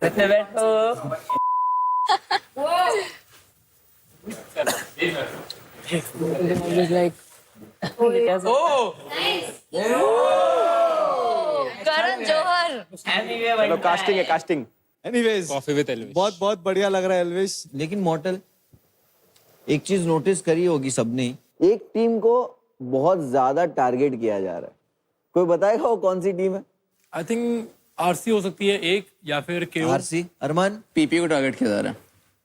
बैठो। करण जौहर। चलो कास्टिंग है casting. Anyways coffee with Elvish. बहुत बढ़िया लग रहा है एल्विश। लेकिन मॉर्टल, एक चीज नोटिस करी होगी सबने, एक टीम को बहुत ज्यादा टारगेट किया जा रहा है। कोई बताएगा वो कौन सी टीम है? आई थिंक आरसी हो सकती है एक, या फिर केओ। आरसी, अरमान, पीपी को टारगेट किया जा रहा है।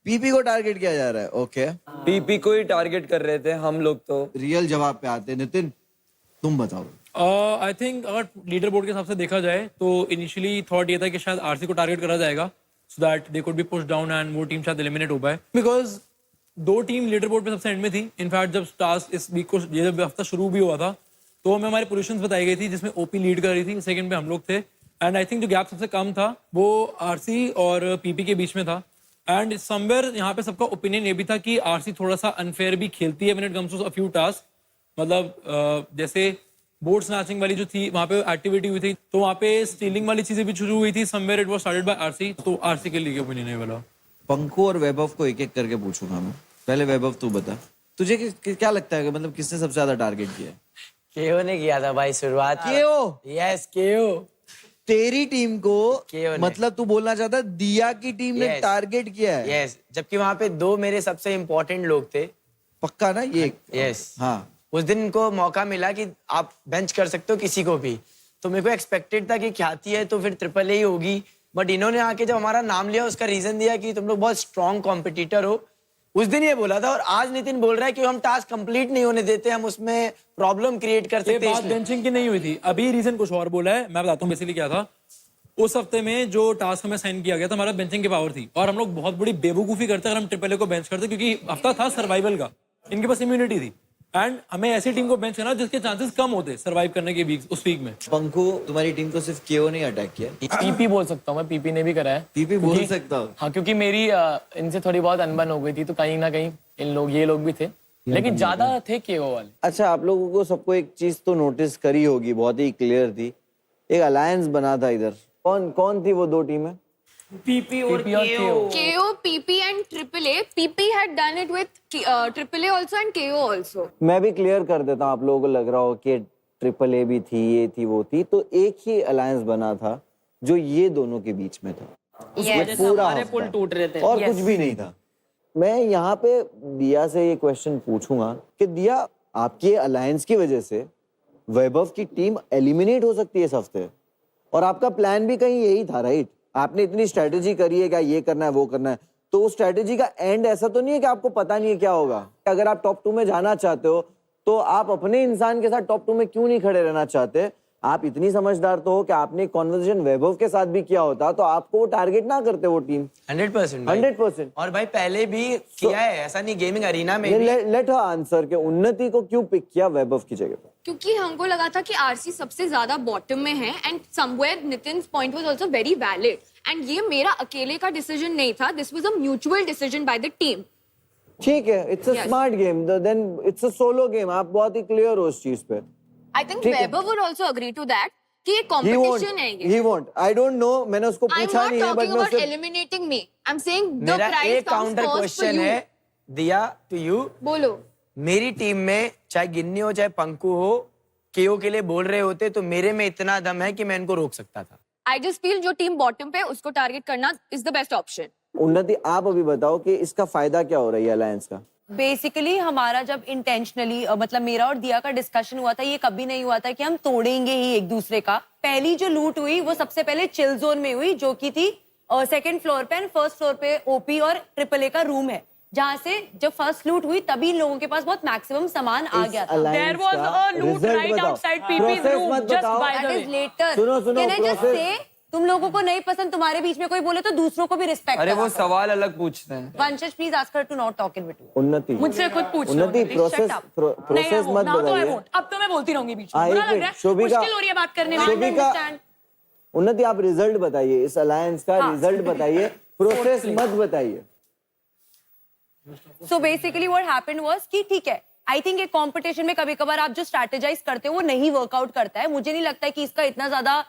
पीपी को टारगेट किया जा रहा है। ओके, पीपी को ही टारगेट कर रहे थे हम लोग तो। रियल जवाब पे आते हैं। नितिन, तुम बताओ। आई थिंक अगर लीडर बोर्ड के हिसाब से देखा जाए तो इनिशियली थॉट ये था कि शायद आरसी को टारगेट करा जाएगा so that they could be push down and वो टीम शायद एलिमिनेट हो पाए, बिकॉज दो टीम लीडर बोर्ड पे सबसे एंड में थी। इनफैक्ट जब टास्क इस वीक को ये जब हफ्ता शुरू भी हुआ था तो हमें हमारी पोजीशंस बताई गई थी जिसमें ओपी लीड कर रही थी, सेकंड पे हम लोग थे। एंड आई थिंक जो गैप सबसे कम था वो आरसी और पीपी के बीच में था। एंड समवेयर यहाँ पे सबका ओपिनियन ये भी था कि आरसी थोड़ा सा अनफेयर भी खेलती है when it comes to a few task. मतलब जैसे बोर्ड स्नैचिंग वाली जो थी वहाँ पे एक्टिविटी हुई थी तो वहाँ पे स्टीलिंग वाली चीजें भी शुरू हुई थी। Somewhere it was started by RC, तो आरसी के लिए ओपिनियन है वाला। पंकु और वैभव को एक एक करके पूछूंगा मैं। पहले वैभव तू बता, तुझे क्या लगता है कि मतलब किसने सबसे ज्यादा टारगेट किया है? केओ ने किया था भाई शुरुआत। केओ? यस केओ। तेरी टीम को केओ ने। मतलब तू बोलना चाहता है दिया की टीम ने Yes. टारगेट किया है? यस, जबकि वहाँ पे दो मेरे सबसे इम्पोर्टेंट लोग थे। पक्का ना ये? यस। हाँ, उस दिन इनको मौका मिला कि आप बेंच कर सकते हो किसी को भी, तो मेरे को एक्सपेक्टेड था कि ख्याति है तो फिर ट्रिपल ए ही होगी। बट इन्होंने आके जब हमारा नाम लिया उसका रीजन दिया कि तुम लोग बहुत स्ट्रॉन्ग कॉम्पिटिटर हो। उस दिन ये बोला था और आज नितिन बोल रहा है कि हम टास्क कंप्लीट नहीं होने देते, हम उसमें प्रॉब्लम क्रिएट कर ये सकते बात हैं। बेंचिंग की नहीं हुई थी, अभी रीजन कुछ और बोला है। मैं बताता हूँ बेसिकली क्या था। उस हफ्ते में जो टास्क हमें साइन किया गया था हमारा बेंचिंग की पावर थी और हम लोग बहुत बड़ी बेवकूफी करते अगर हम ट्रिपल ए को बेंच करते, क्योंकि हफ्ता था सर्वाइवल का, इनके पास इम्यूनिटी थी एंड हमें ऐसी टीम को बेंच करना जिसके चांसेस कम होते सर्वाइव करने के वीक उस वीक में। पंकु, तुम्हारी टीम को सिर्फ केओ ने अटैक किया? पीपी बोल सकता हूँ मैं, पीपी ने भी करा है। पीपी बोल सकता हूँ? हाँ, क्योंकि मेरी इनसे थोड़ी बहुत अनबन हो गई थी तो कहीं ना कहीं ये लोग भी थे, लेकिन ज्यादा थे केओ वाले। अच्छा, आप लोगों को सबको एक चीज तो नोटिस करी होगी, बहुत ही क्लियर थी। एक अलायंस बना था इधर। कौन थी वो दो टीमें? पीपी और KO, PP and AAA. PP had done it with AAA also and KO also. मैं भी क्लियर कर देता हूँ, आप लोगों को लग रहा हो कि ट्रिपल ए भी थी, ये थी वो थी, तो एक ही अलायंस बना था जो ये दोनों के बीच में था। Yes. पूरा हमारे हफ्ता। पुल टूट रहे थे। और Yes. कुछ भी नहीं था। मैं यहाँ पे दिया से ये क्वेश्चन पूछूंगा कि दिया, आपके अलायंस की वजह से वैभव की टीम एलिमिनेट हो सकती है इस हफ्ते, और आपका प्लान भी कहीं यही था, राइट? आपने इतनी स्ट्रेटेजी करी है, क्या ये करना है वो करना है, तो उस स्ट्रेटेजी का एंड ऐसा तो नहीं है कि आपको पता नहीं है क्या होगा। अगर आप टॉप 2 में जाना चाहते हो तो आप अपने इंसान के साथ टॉप 2 में क्यों नहीं खड़े रहना चाहते? आप इतनी समझदार तो हो कि आपने कॉन्वर्सेशन वैभव के साथ भी किया होता तो आपको वो टारगेट ना करते वो टीम। 100%। 100%। और भाई पहले भी किया है, ऐसा नहीं गेमिंग अरीना में भी। लेट हर आंसर के उन्नति को क्यों पिक किया वैभव की जगह पर? क्योंकि हमको लगा था कि आरसी सबसे ज्यादा बॉटम में है and somewhere Nitin's point was also very valid and ये मेरा अकेले का डिसीजन नहीं था, this was a mutual decision by the team. ठीक है, it's a Yes. Smart game, then it's a solo game. आप बहुत ही क्लियर हो उस चीज पे। आई थिंक ठीक है। Vaibhav would also agree to that कि ये He won't. कंपटीशन है ये। He won't. I don't know. मैंने उसको आई एम पूछा नॉट नहीं है, बट टॉकिंग मैं अबाउट उससे eliminating me, I am saying the मेरा प्राइस एक comes counter first for question you. है दिया टू यू। बोलो। मेरी टीम में चाहे गिन्नी हो चाहे पंकु हो, केओ के लिए बोल रहे होते तो मेरे में इतना दम है कि मैं इनको रोक सकता था। आई जस्ट फील जो टीम बॉटम पे उसको टारगेट करना इज द बेस्ट ऑप्शन। उन्नति, आप अभी बताओ कि इसका फायदा क्या हो रहा है अलायंस का? बेसिकली हमारा जब इंटेंशनली मतलब मेरा और दिया का डिस्कशन हुआ था, ये कभी नहीं हुआ था कि हम तोड़ेंगे ही एक दूसरे का। पहली जो लूट हुई वो सबसे पहले चिल जोन में हुई, जो की थी सेकंड फ्लोर पे, एंड फर्स्ट फ्लोर पे ओपी और ट्रिपल ए का रूम है, जहाँ से जब फर्स्ट लूट हुई तभी इन लोगों के पास बहुत मैक्सिमम सामान आ गया था। There was a loot right outside PP's room, just by That is later. सुनो, Can I just process- say, तुम लोगों को नहीं पसंद, तुम्हारे बीच में कोई बोले तो दूसरों को भी रिस्पेक्ट अरे वो सवाल अलग पूछते हैं। Vanshaj please ask her to not talk in between. Unnati, मुझसे खुद पूछ लो। उन्नति, प्रोसेस Shut up. प्रोसेस मत बताइए। अब तो मैं बोलती रहूंगी बीच में, हाँ, बुरा एक लग रहा मिनट, है, शोभिका, मुश्किल हो रही है बात करने में। शोभिका, Understand? उन्नति, आप रिजल्ट बताइए, इस अलायंस का रिजल्ट बताइए, प्रोसेस मत बताइए। So basically what happened was कि ठीक है, आई थिंक एक कंपटीशन में कभी कभार आप जो स्ट्रैटेजाइज करते हो वो नहीं वर्कआउट करता है। मुझे नहीं लगता है कि इसका इतना ज्यादा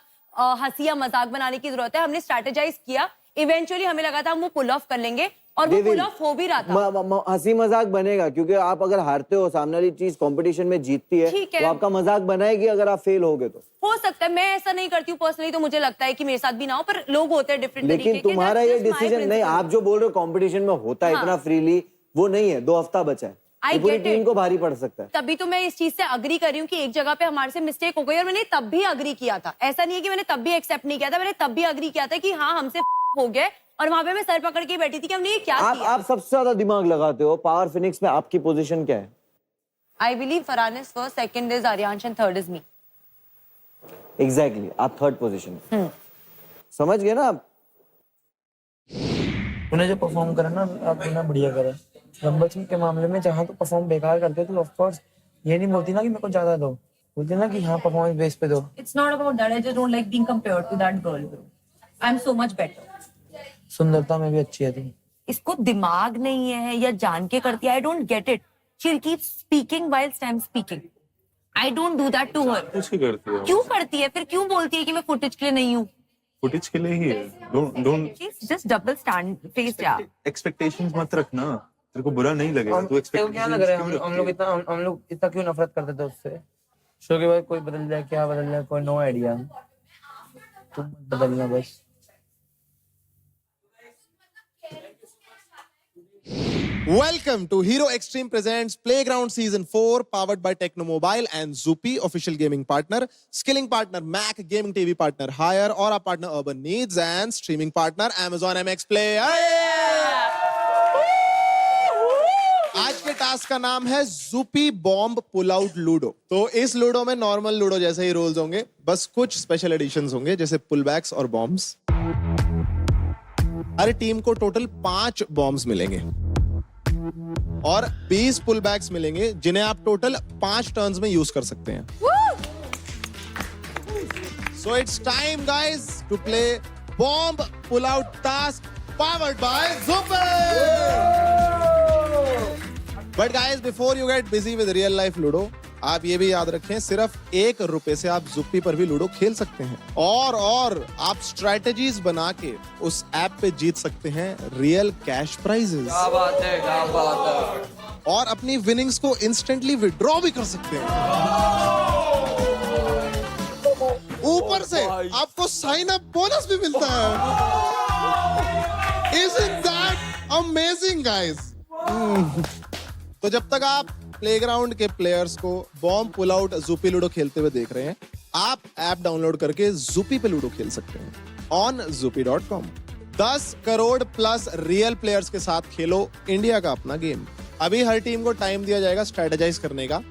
हंसी या मजाक बनाने की जरूरत है। हमने स्ट्रैटेजाइज किया, इवेंचुअली हमें लगा था हम वो पुल ऑफ कर लेंगे और वो पुल ऑफ हो भी रहा था। हंसी मजाक बनेगा क्योंकि आप अगर हारते हो, सामने वाली चीज कंपटीशन में जीतती है, ठीक है। तो आपका मजाक बनाएगी अगर आप फेल होगे तो। हो सकता है, मैं ऐसा नहीं करती हूँ पर्सनली, तो मुझे लगता है कि मेरे साथ भी ना हो, पर लोग होते हैं डिफरेंट तरीके के। लेकिन तुम्हारा ये डिसीजन नहीं, आप जो बोल रहे हो कंपटीशन में होता है इतना फ्रीली, वो नहीं है। 2 हफ्ता बचा है, ये पूरी टीम को भारी पड़ सकता है। तभी तो मैं इस चीज से अग्री कर रही हूँ कि एक जगह पे हमारे से मिस्टेक हो गई और मैंने तब भी अग्री किया था। ऐसा नहीं है कि मैंने तब भी एक्सेप्ट नहीं किया था, मैंने तब भी अग्री किया था कि हाँ हमसे हो गया, और वहां पे मैं सर पकड़ के बैठी थी कि हमने ये क्या किया। आप सबसे ज्यादा दिमाग लगाते हो। पावर फिनिक्स में आपकी पोजीशन क्या है? I believe Farhan is first, second is Aaryansh and third is me. Exactly, आप थर्ड पोजीशन में। समझ गए ना आप? उन्हें जो परफॉर्म करा ना, आपने ना बढ़िया करा। नंबर 3 के मामले में जहाँ तो परफॉर्म बेकार करते तो ऑफ कोर्स ये नहीं बोलती ना कि मेरे को ज्यादा दो, बोलती ना कि हाँ परफॉर्मेंस बेस पे दो। It's not about that. I just don't like being compared to that girl. I'm so much better. सुंदरता में भी अच्छी है तुम। इसको दिमाग नहीं है या जान के करती है, I don't get it. She keep speaking whilst I'm speaking. I don't do that to her. ऐसे करती है, क्यों करती है? फिर क्यों बोलती है कि मैं फुटेज के लिए नहीं हूँ? फुटेज के लिए ही है। Don't just double stand face यार। एक्सपेक्टेशंस मत रखना, तेरे को बुरा नहीं लगेगा। तू तो क्या लग रहा है हम लोग इतना क्यों नफरत करते थे उससे? शो के बाद कोई बदल जाए, क्या बदल जाए, कोई नो आइडिया। तुम बदलना बस। Welcome to Hero Extreme presents Playground Season 4 powered by Technomobile and Zupi, official gaming partner, skilling partner Mac, gaming TV partner Hire, और our partner Urban Needs and streaming partner Amazon MX Play। आज के task का नाम है Zupi Bomb Pull Out Ludo। तो इस ludo में normal ludo जैसे ही रोल्स होंगे, बस कुछ स्पेशल एडिशंस होंगे जैसे पुलबैक्स और बॉम्ब्स। हर टीम को टोटल 5 बॉम्ब्स मिलेंगे और 20 पुलबैक्स मिलेंगे जिन्हें आप टोटल 5 टर्न्स में यूज कर सकते हैं। So it's time guys to play bomb pull out task powered by Zupi। But guys before you get busy with real life ludo, आप ये भी याद रखें सिर्फ ₹1 से आप Zupi पर भी लूडो खेल सकते हैं और आप स्ट्रेटजीज बना के उस ऐप पे जीत सकते हैं रियल कैश प्राइजेस। क्या बात है, क्या बात है। और अपनी विनिंग्स को इंस्टेंटली विड्रॉ भी कर सकते हैं। ऊपर से आपको साइन अप बोनस भी मिलता है। Isn't that amazing guys? तो जब तक आप प्लेग्राउंड के प्लेयर्स को bomb pull out Zupi ludo खेलते हुए देख रहे हैं, आप ऐप डाउनलोड करके Zupi पे लूडो खेल सकते हैं on zupi.com। 10 crore plus real players के साथ खेलो इंडिया का अपना गेम। अभी हर टीम को टाइम दिया जाएगा स्ट्रेटेजाइज करने का।